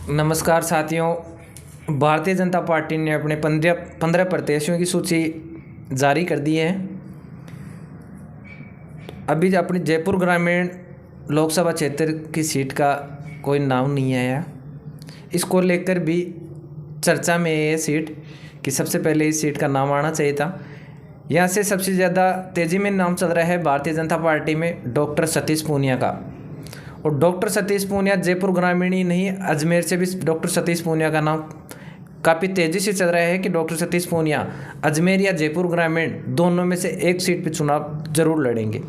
नमस्कार साथियों। भारतीय जनता पार्टी ने अपने 15 प्रत्याशियों की सूची जारी कर दी है। अभी अपने जयपुर ग्रामीण लोकसभा क्षेत्र की सीट का कोई नाम नहीं आया। इसको लेकर भी चर्चा में है ये सीट कि सबसे पहले इस सीट का नाम आना चाहिए था। यहाँ से सबसे ज़्यादा तेज़ी में नाम चल रहा है भारतीय जनता पार्टी में डॉक्टर सतीश पूनिया का। और डॉक्टर सतीश पूनिया जयपुर ग्रामीण ही नहीं, अजमेर से भी डॉक्टर सतीश पूनिया का नाम काफ़ी तेज़ी से चल रहा है कि डॉक्टर सतीश पूनिया अजमेर या जयपुर ग्रामीण दोनों में से एक सीट पर चुनाव जरूर लड़ेंगे।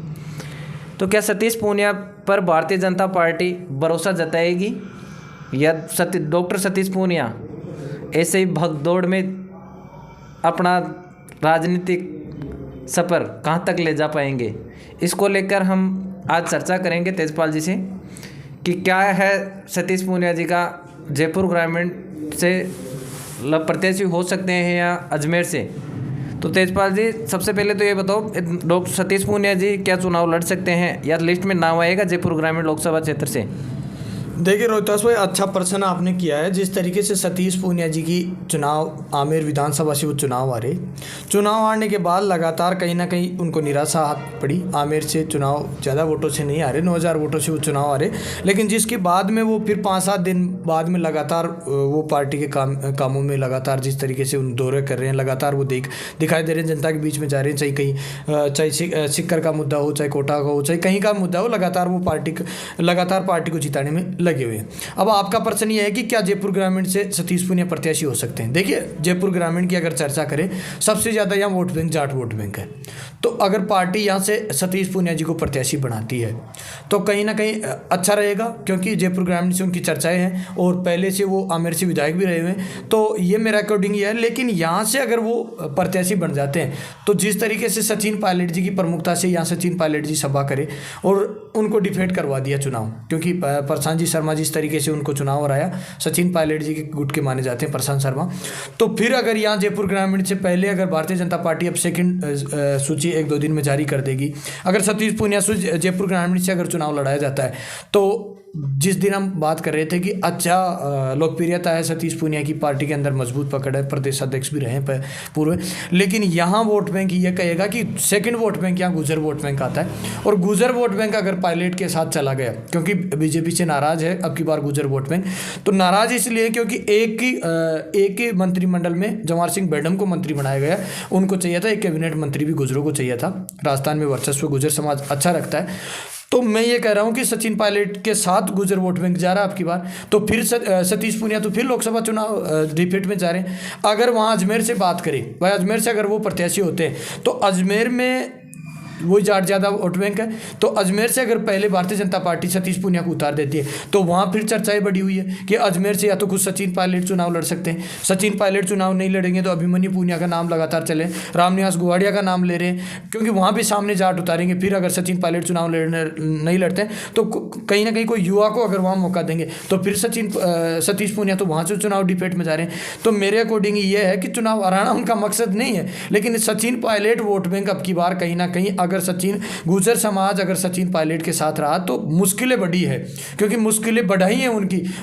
तो क्या सतीश पूनिया पर भारतीय जनता पार्टी भरोसा जताएगी या डॉक्टर सतीश पूनिया ऐसे ही भगदौड़ में अपना राजनीतिक सफ़र कहाँ तक ले जा पाएंगे? इसको लेकर हम आज चर्चा करेंगे तेजपाल जी से कि क्या है सतीश पूनिया जी का जयपुर ग्रामीण से प्रत्याशी हो सकते हैं या अजमेर से। तो तेजपाल जी, सबसे पहले तो ये बताओ, डॉक्टर सतीश पूनिया जी क्या चुनाव लड़ सकते हैं या लिस्ट में नाम आएगा जयपुर ग्रामीण लोकसभा क्षेत्र से? देखिए रोहितास भाई, अच्छा प्रश्न आपने किया है। जिस तरीके से सतीश पूनिया जी की चुनाव आमेर विधानसभा से वो चुनाव आ रहे, चुनाव आने के बाद लगातार कहीं ना कहीं उनको निराशा हाथ पड़ी। आमेर से चुनाव ज़्यादा वोटों से नहीं आ रहे, 9000 वोटों से वो चुनाव आ रहे, लेकिन जिसके बाद में वो फिर 5-7 दिन बाद में लगातार वो पार्टी के कामों में लगातार जिस तरीके से उन दौरे कर रहे हैं, लगातार वो दिखाई दे रहे हैं, जनता के बीच में जा रहे हैं। चाहे सिक्कर का मुद्दा हो, चाहे कोटा का हो, चाहे कहीं का मुद्दा हो, लगातार वो पार्टी को जिताने में लगे हुए हैं। अब आपका प्रश्न ये है कि क्या जयपुर ग्रामीण से सतीश पूनिया प्रत्याशी हो सकते हैं? देखिए, जयपुर ग्रामीण की अगर चर्चा करें, सबसे ज़्यादा यहाँ vote bank Jat vote bank है। तो अगर पार्टी यहाँ से सतीश पूनिया जी को प्रत्याशी बनाती है तो कहीं ना कहीं अच्छा रहेगा, क्योंकि जयपुर ग्रामीण से उनकी चर्चाएं हैं और पहले से वो आमेर से विधायक भी रहे हुए हैं। तो ये मेरा अकॉर्डिंग ये है। लेकिन यहाँ से अगर वो प्रत्याशी बन जाते हैं तो जिस तरीके से सचिन पायलट जी की प्रमुखता से यहाँ सचिन पायलट जी सभा करे और उनको डिफेट करवा दिया चुनाव, क्योंकि प्रशांत जी शर्मा जिस तरीके से उनको चुनाव हराया, सचिन पायलट जी के गुट के माने जाते हैं प्रशांत शर्मा। तो फिर अगर यहाँ जयपुर ग्रामीण से पहले अगर भारतीय जनता पार्टी अब सेकंड सूची 1-2 दिन में जारी कर देगी, अगर सतीश पूनिया से जयपुर ग्रामीण से अगर चुनाव लड़ाया जाता है, तो जिस दिन हम बात कर रहे थे कि अच्छा लोकप्रियता है सतीश पूनिया की, पार्टी के अंदर मजबूत पकड़ है, प्रदेश अध्यक्ष भी रहे हैं पूर्व, लेकिन यहाँ वोट बैंक ये कहेगा कि सेकंड वोट बैंक यहाँ गुजर वोट बैंक आता है। और गुजर वोट बैंक अगर पायलट के साथ चला गया, क्योंकि बीजेपी से नाराज है अब की बार गुजर वोट बैंक, तो नाराज इसलिए क्योंकि एक ही मंत्रिमंडल में जवाहर सिंह बेडम को मंत्री बनाया गया, उनको चाहिए था एक कैबिनेट मंत्री भी गुजरों को चाहिए था। राजस्थान में वर्चस्व गुजर समाज अच्छा रखता है। तो मैं ये कह रहा हूँ कि सचिन पायलट के साथ गुजर वोट बैंक जा रहा है आपकी बार, तो फिर सतीश पूनिया तो फिर लोकसभा चुनाव रिपीट में जा रहे हैं। अगर वहाँ अजमेर से बात करें भाई, अजमेर से अगर वो प्रत्याशी होते हैं तो अजमेर में वही जाट ज़्यादा वोट बैंक है, तो अजमेर से अगर पहले भारतीय जनता पार्टी सतीश पूनिया को उतार देती है तो वहाँ फिर चर्चाएं बढ़ी हुई है कि अजमेर से या तो खुद सचिन पायलट चुनाव लड़ सकते हैं। सचिन पायलट चुनाव नहीं लड़ेंगे तो अभिमन्यु पूनिया का नाम लगातार चले, रामनिवास गोवाड़िया का नाम ले रहे हैं, क्योंकि वहाँ भी सामने जाट उतारेंगे। फिर अगर सचिन पायलट चुनाव नहीं लड़ते हैं तो कहीं ना कहीं कोई युवा को अगर वहाँ मौका देंगे तो फिर सतीश पूनिया तो वहाँ से चुनाव डिबेट में जा रहे हैं। तो मेरे अकॉर्डिंग ये है कि चुनाव हराना उनका मकसद नहीं है, लेकिन सचिन पायलट वोट बैंक अब की बार कहीं ना कहीं अगर गुजर समाज अगर सचिन पायलट के साथ रहा तो मुश्किलें बढ़ी है, क्योंकि मुश्किलें बढ़ाई हैं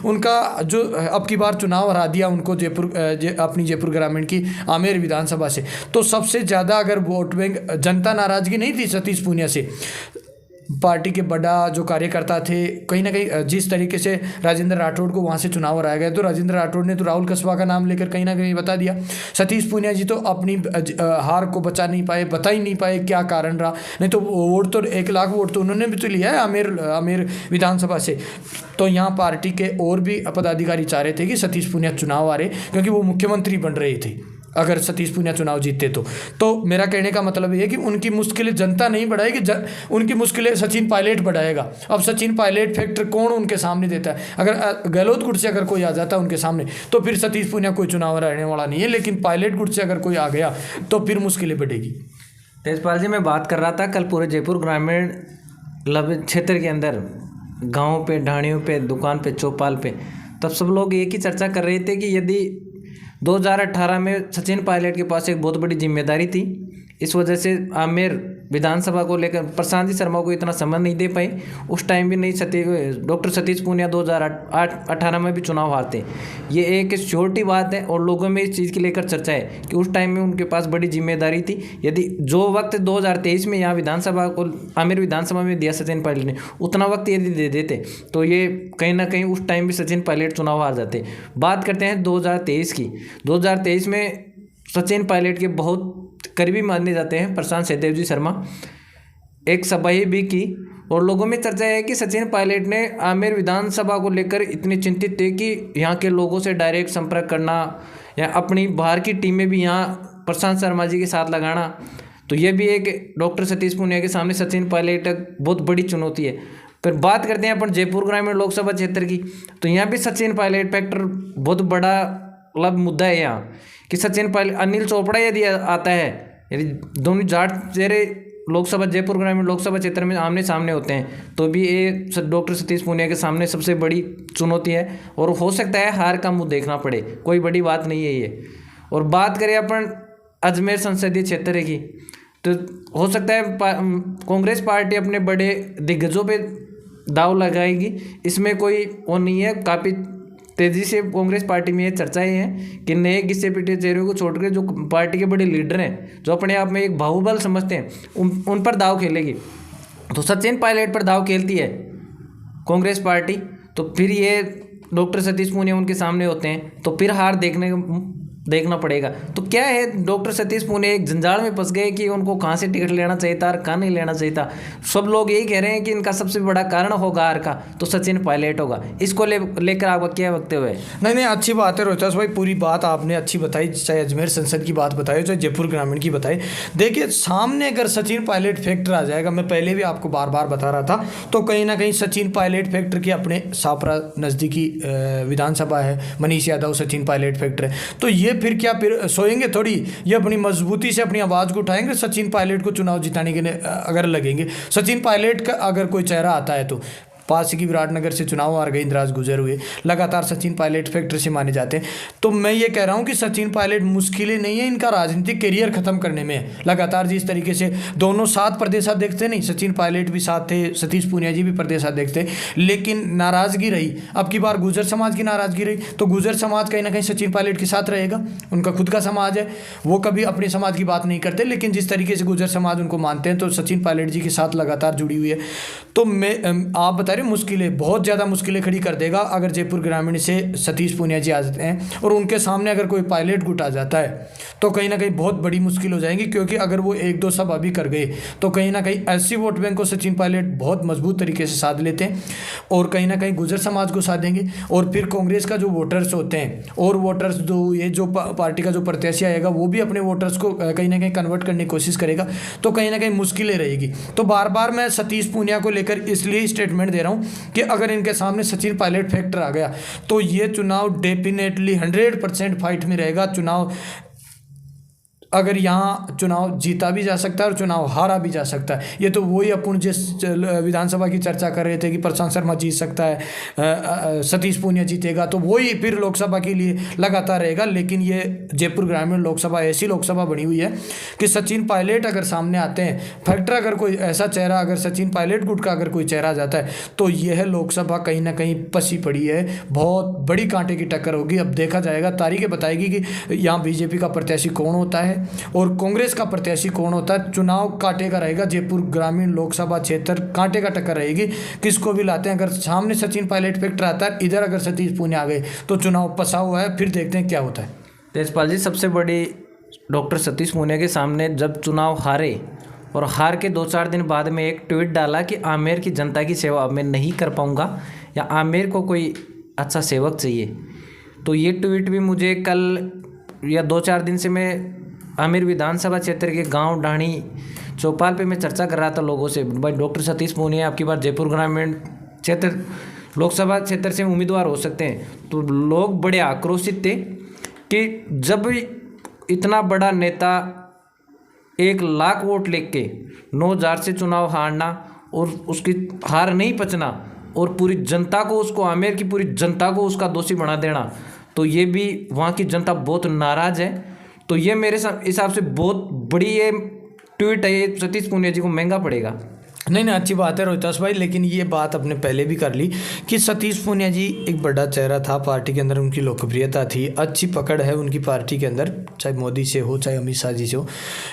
उनका जो अब की बार चुनाव हरा दिया उनको अपनी जयपुर ग्रामीण की आमेर विधानसभा से। तो सबसे ज़्यादा अगर वोट बैंक जनता नाराजगी नहीं थी सतीश पूनिया से, पार्टी के बड़ा जो कार्यकर्ता थे, कहीं ना कहीं जिस तरीके से राजेंद्र राठौड़ को वहाँ से चुनाव हराया गया, तो राजेंद्र राठौड़ ने तो राहुल कस्बा का नाम लेकर कहीं ना कहीं बता दिया। सतीश पूनिया जी तो अपनी हार को बता ही नहीं पाए क्या कारण रहा, नहीं तो वोट तो 1 लाख वोट तो उन्होंने भी तो लिया है आमेर विधानसभा से। तो यहाँ पार्टी के और भी पदाधिकारी चाह रहे थे कि सतीश पूनिया चुनाव आ रहे, क्योंकि वो मुख्यमंत्री बन रहे थे अगर सतीश पूनिया चुनाव जीतते तो मेरा कहने का मतलब ये है कि उनकी मुश्किलें जनता नहीं बढ़ाएगी, उनकी मुश्किलें सचिन पायलट बढ़ाएगा। अब सचिन पायलट फैक्टर कौन उनके सामने देता है? अगर गहलोत गुट से अगर कोई आ जाता है उनके सामने तो फिर सतीश पूनिया कोई चुनाव रहने वाला नहीं है, लेकिन पायलट गुट से अगर कोई आ गया तो फिर मुश्किलें बढ़ेगी। तेजपाल जी, मैं बात कर रहा था कल पूरे जयपुर ग्रामीण क्षेत्र के अंदर गाँव पे, ढाणियों पे, दुकान पे, चौपाल पे, तब सब लोग एक ही चर्चा कर रहे थे कि यदि 2018 में सचिन पायलट के पास एक बहुत बड़ी जिम्मेदारी थी इस वजह से आमेर विधानसभा को लेकर प्रशांत जी शर्मा को इतना समय नहीं दे पाए। उस टाइम भी नहीं डॉक्टर सतीश पूनिया 2018 में भी चुनाव हारते। ये एक श्योरिटी बात है और लोगों में इस चीज़ की लेकर चर्चा है कि उस टाइम में उनके पास बड़ी जिम्मेदारी थी। यदि जो वक्त 2023 में यहाँ विधानसभा को आमेर विधानसभा में दिया सचिन पायलट ने, उतना वक्त यदि दे देते तो ये कहीं ना कहीं उस टाइम भी सचिन पायलट चुनाव हार जाते। बात करते हैं 2023 की। 2023 में सचिन पायलट के बहुत करीबी माने जाते हैं प्रशांत सचदेव जी शर्मा। एक सभा भी की और लोगों में चर्चा है कि सचिन पायलट ने आमेर विधानसभा को लेकर इतने चिंतित थे कि यहाँ के लोगों से डायरेक्ट संपर्क करना या अपनी बाहर की टीमें भी यहाँ प्रशांत शर्मा जी के साथ लगाना, तो ये भी एक डॉक्टर सतीश पूनिया के सामने सचिन पायलट बहुत बड़ी चुनौती है। फिर बात करते हैं अपन जयपुर ग्रामीण लोकसभा क्षेत्र की, तो यहाँ भी सचिन पायलट फैक्टर बहुत बड़ा मुद्दा है यहाँ कि सचिन पायलट अनिल चोपड़ा यदि आता है, यदि दोनों जाट चेहरे लोकसभा जयपुर ग्रामीण लोकसभा क्षेत्र में आमने सामने होते हैं तो भी ये डॉक्टर सतीश पूनिया के सामने सबसे बड़ी चुनौती है और हो सकता है हार का मुंह देखना पड़े, कोई बड़ी बात नहीं है ये। और बात करें अपन अजमेर संसदीय क्षेत्र की, तो हो सकता है कांग्रेस पार्टी अपने बड़े दिग्गजों पे दाव लगाएगी, इसमें कोई वो नहीं है। काफ़ी तेज़ी से कांग्रेस पार्टी में ये चर्चाएं हैं कि नए गिस्से पिटे चेहरों को छोड़कर जो पार्टी के बड़े लीडर हैं, जो अपने आप में एक बाहुबल समझते हैं, उन पर दाव खेलेगी। तो सचिन पायलट पर दाव खेलती है कांग्रेस पार्टी, तो फिर ये डॉक्टर सतीश पूनिया उनके सामने होते हैं तो फिर हार देखना पड़ेगा। तो क्या है, डॉक्टर सतीश पूनिया एक जंजाल में फंस गए कि उनको कहाँ से टिकट लेना चाहिए था और कहाँ नहीं लेना चाहिए था। सब लोग यही कह रहे हैं कि इनका सबसे बड़ा कारण होगा हार का तो सचिन पायलट होगा। इसको लेकर आपका क्या वक्तव्य है? नहीं, अच्छी बात है रोहतास भाई, पूरी बात आपने अच्छी बताई, चाहे अजमेर संसद की बात बताई चाहे जयपुर ग्रामीण की बताई। देखिए सामने अगर सचिन पायलट फैक्टर आ जाएगा, मैं पहले भी आपको बार बार बता रहा था, तो कहीं ना कहीं सचिन पायलट फैक्टर की अपने सापरा नज़दीकी विधानसभा है, मनीष यादव सचिन पायलट फैक्टर है, तो ये फिर क्या फिर सोएंगे थोड़ी, ये अपनी मजबूती से अपनी आवाज़ को उठाएंगे, सचिन पायलट को चुनाव जिताने के लिए अगर लगेंगे। सचिन पायलट का अगर कोई चेहरा आता है तो पास की विराटनगर से चुनाव हार गए, इंदिराज गुजर हुए, लगातार सचिन पायलट फैक्टर से माने जाते हैं। तो मैं ये कह रहा हूँ कि सचिन पायलट मुश्किलें नहीं है, इनका राजनीतिक करियर खत्म करने में है। लगातार जिस तरीके से दोनों साथ प्रदेशात देखते नहीं, सचिन पायलट भी साथ थे, सतीश पूनिया जी भी प्रदेशात देखते, लेकिन नाराज़गी रही, अब की बार गुजर समाज की नाराज़गी रही, तो गुजर समाज कहीं ना कहीं सचिन पायलट के साथ रहेगा। उनका खुद का समाज है, वो कभी अपने समाज की बात नहीं करते, लेकिन जिस तरीके से गुजर समाज उनको मानते हैं तो सचिन पायलट जी के साथ लगातार जुड़ी हुई है। तो मैं आप बता रहे मुश्किलें, बहुत ज़्यादा मुश्किलें खड़ी कर देगा अगर जयपुर ग्रामीण से सतीश पूनिया जी आ जाते हैं और उनके सामने अगर कोई पायलट गुट आ जाता है तो कहीं ना कहीं बहुत बड़ी मुश्किल हो जाएगी, क्योंकि अगर वो एक दो सभा भी कर गए तो कहीं ना कहीं ऐसी वोट बैंक को सचिन पायलट बहुत मजबूत तरीके से साध लेते हैं और कहीं ना कहीं गुजर समाज को साधेंगे। और फिर कांग्रेस का जो वोटर्स होते हैं और वोटर्स जो पार्टी का जो प्रत्याशी आएगा वो भी अपने वोटर्स को कहीं ना कहीं कन्वर्ट करने की कोशिश करेगा, तो कहीं ना कहीं मुश्किलें रहेगी। तो बार बार मैं सतीश पूनिया को लेकर इसलिए स्टेटमेंट दे रहा हूँ कि अगर इनके सामने सचिन पायलट फैक्टर आ गया तो ये चुनाव डेफिनेटली 100% फाइट में रहेगा। चुनाव अगर यहाँ चुनाव जीता भी जा सकता है और चुनाव हारा भी जा सकता है। ये तो वही अपन जिस विधानसभा की चर्चा कर रहे थे कि प्रशांत शर्मा जीत सकता है, सतीश पूनिया जीतेगा, तो वही फिर लोकसभा के लिए लगातार रहेगा। लेकिन ये जयपुर ग्रामीण लोकसभा ऐसी लोकसभा बनी हुई है कि सचिन पायलट अगर सामने आते हैं, फैक्टर अगर कोई ऐसा चेहरा, अगर सचिन पायलट गुट का अगर कोई चेहरा आ जाता है तो यह लोकसभा कहीं ना कहीं पसी पड़ी है, बहुत बड़ी कांटे की टक्कर होगी। अब देखा जाएगा, तारीखें बताएगी कि यहाँ बीजेपी का प्रत्याशी कौन होता है और कांग्रेस का प्रत्याशी कौन होता है। चुनाव कांटे का रहेगा, जयपुर ग्रामीण लोकसभा क्षेत्र कांटे का टक्कर रहेगी, किसको भी लाते हैं। अगर सामने सचिन पायलट फैक्टर आता है, इधर अगर सतीश पूनिया आ गए तो चुनाव पसा हुआ है, फिर देखते हैं क्या होता है। तेजपाल जी, सबसे बड़ी डॉक्टर सतीश पूनिया के सामने जब चुनाव हारे और हार के 2-4 दिन बाद में एक ट्वीट डाला कि आमेर की जनता की सेवा अब मैं नहीं कर पाऊंगा या आमेर को कोई अच्छा सेवक चाहिए, तो ये ट्वीट भी मुझे कल या 2-4 दिन से मैं आमेर विधानसभा क्षेत्र के गांव ढाणी चौपाल पे मैं चर्चा कर रहा था लोगों से, भाई डॉक्टर सतीश पूनिया आपकी बार जयपुर ग्रामीण क्षेत्र लोकसभा क्षेत्र से उम्मीदवार हो सकते हैं। तो लोग बड़े आक्रोशित थे कि जब इतना बड़ा नेता 1 लाख वोट लेके 9,000 से चुनाव हारना और उसकी हार नहीं पचना और पूरी जनता को, उसको आमेर की पूरी जनता को उसका दोषी बना देना, तो ये भी वहाँ की जनता बहुत नाराज़ है। तो ये मेरे हिसाब से बहुत बड़ी ये ट्वीट है ये सतीश पूनिया जी को महंगा पड़ेगा। नहीं अच्छी बात है रोहितास भाई, लेकिन ये बात अपने पहले भी कर ली कि सतीश पूनिया जी एक बड़ा चेहरा था पार्टी के अंदर, उनकी लोकप्रियता थी, अच्छी पकड़ है उनकी पार्टी के अंदर, चाहे मोदी से हो चाहे अमित शाह जी से हो,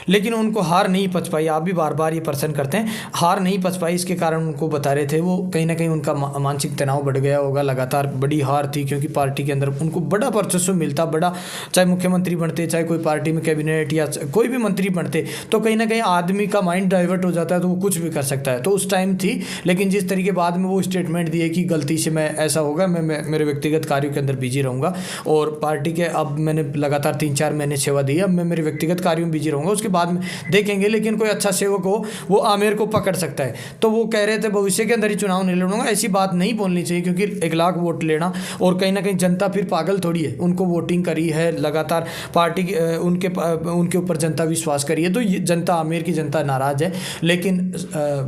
लेकिन उनको हार नहीं पच पाई। आप भी बार बार ये प्रश्न करते हैं, हार नहीं पच पाई, इसके कारण उनको बता रहे थे वो कहीं ना कहीं उनका मानसिक तनाव बढ़ गया होगा, लगातार बड़ी हार थी, क्योंकि पार्टी के अंदर उनको बड़ा वर्चस्व मिलता, बड़ा चाहे मुख्यमंत्री बनते, चाहे कोई पार्टी में कैबिनेट या कोई भी मंत्री बनते, तो कहीं ना कहीं आदमी का माइंड डाइवर्ट हो जाता है तो वो कुछ भी कर सकता है। तो उस टाइम थी, लेकिन जिस तरीके बाद में वो स्टेटमेंट दिए कि गलती से मैं ऐसा होगा, मैं मेरे व्यक्तिगत कार्यों के अंदर बिजी रहूँगा और पार्टी के अब मैंने लगातार 3-4 महीने सेवा दी, अब मैं मेरे व्यक्तिगत कार्यों में बिजी रहूँगा, उसके बाद में देखेंगे, लेकिन कोई अच्छा सेवक हो वो आमेर को पकड़ सकता है। तो वो कह रहे थे भविष्य के अंदर ही चुनाव नहीं लड़ूंगा, ऐसी बात नहीं बोलनी चाहिए, क्योंकि 1 लाख वोट लेना और कहीं ना कहीं जनता फिर पागल थोड़ी है, उनको वोटिंग करी है लगातार, पार्टी उनके ऊपर जनता विश्वास करी है, तो जनता आमेर की जनता नाराज़ है, लेकिन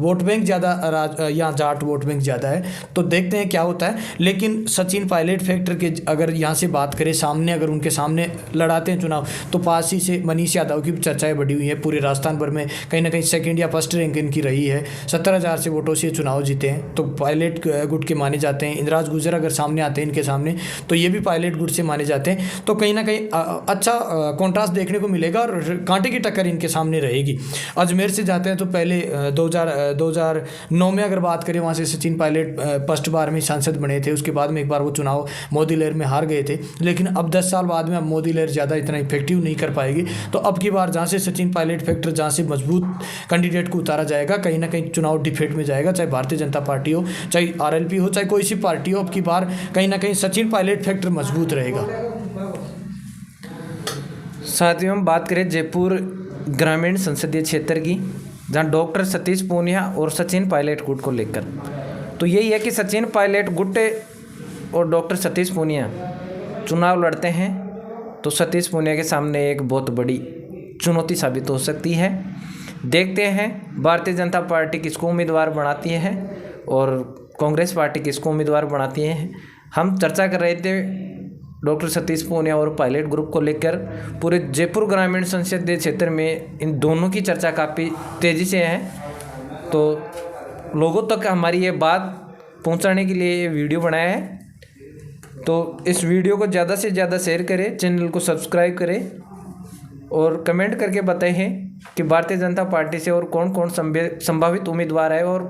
वोट बैंक ज़्यादा यहाँ जाट वोट बैंक ज़्यादा है, तो देखते हैं क्या होता है। लेकिन सचिन पायलट फैक्टर के अगर यहाँ से बात करें, सामने अगर उनके सामने लड़ाते हैं चुनाव, तो पास ही से मनीष यादव की चर्चाएं बढ़ी हुई है, पूरे राजस्थान भर में कहीं ना कहीं सेकंड या फर्स्ट रैंक इनकी रही है, 17,000 से वोटों से चुनाव जीते हैं, तो पायलट गुट के माने जाते हैं। इंदिराज गुर्जर अगर सामने आते हैं इनके सामने, तो ये भी पायलट गुट से माने जाते हैं, तो कहीं ना कहीं अच्छा कॉन्ट्रास्ट देखने को मिलेगा और कांटे की टक्कर इनके सामने रहेगी। अजमेर से जाते हैं तो पहले 2009 में अगर बात करें, वहाँ से सचिन पायलट फर्स्ट बार में सांसद बने थे, उसके बाद में एक बार वो चुनाव मोदी लहर में हार गए थे, लेकिन अब 10 साल बाद में अब मोदी लहर ज़्यादा इतना इफेक्टिव नहीं कर पाएगी, तो अब की बार जहाँ से सचिन पायलट फैक्टर, जहाँ से मजबूत कैंडिडेट को उतारा जाएगा, कहीं ना कहीं चुनाव डिफेट में जाएगा, चाहे भारतीय जनता पार्टी हो, चाहे RLP हो, चाहे कोई सी पार्टी हो, अब की बार कहीं ना कहीं सचिन पायलट फैक्टर मजबूत रहेगा। साथियों, हम बात करें जयपुर ग्रामीण संसदीय क्षेत्र की, जहाँ डॉक्टर सतीश पूनिया और सचिन पायलट गुट को लेकर, तो यही है कि सचिन पायलट गुट और डॉक्टर सतीश पूनिया चुनाव लड़ते हैं, तो सतीश पूनिया के सामने एक बहुत बड़ी चुनौती साबित हो सकती है। देखते हैं भारतीय जनता पार्टी किसको उम्मीदवार बनाती है और कांग्रेस पार्टी किसको उम्मीदवार बनाती है। हम चर्चा कर रहे थे डॉक्टर सतीश पूनिया और पायलट ग्रुप को लेकर। पूरे जयपुर ग्रामीण संसदीय क्षेत्र में इन दोनों की चर्चा काफ़ी तेज़ी से है, तो लोगों तक हमारी ये बात पहुंचाने के लिए ये वीडियो बनाया है। तो इस वीडियो को ज़्यादा से ज़्यादा शेयर करें, चैनल को सब्सक्राइब करें और कमेंट करके बताएं कि भारतीय जनता पार्टी से और कौन कौन संभावित उम्मीदवार है और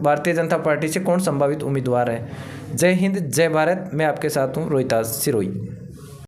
भारतीय जनता पार्टी से कौन संभावित उम्मीदवार है। जय हिंद, जय भारत। मैं आपके साथ हूँ रोहितास सिरोही।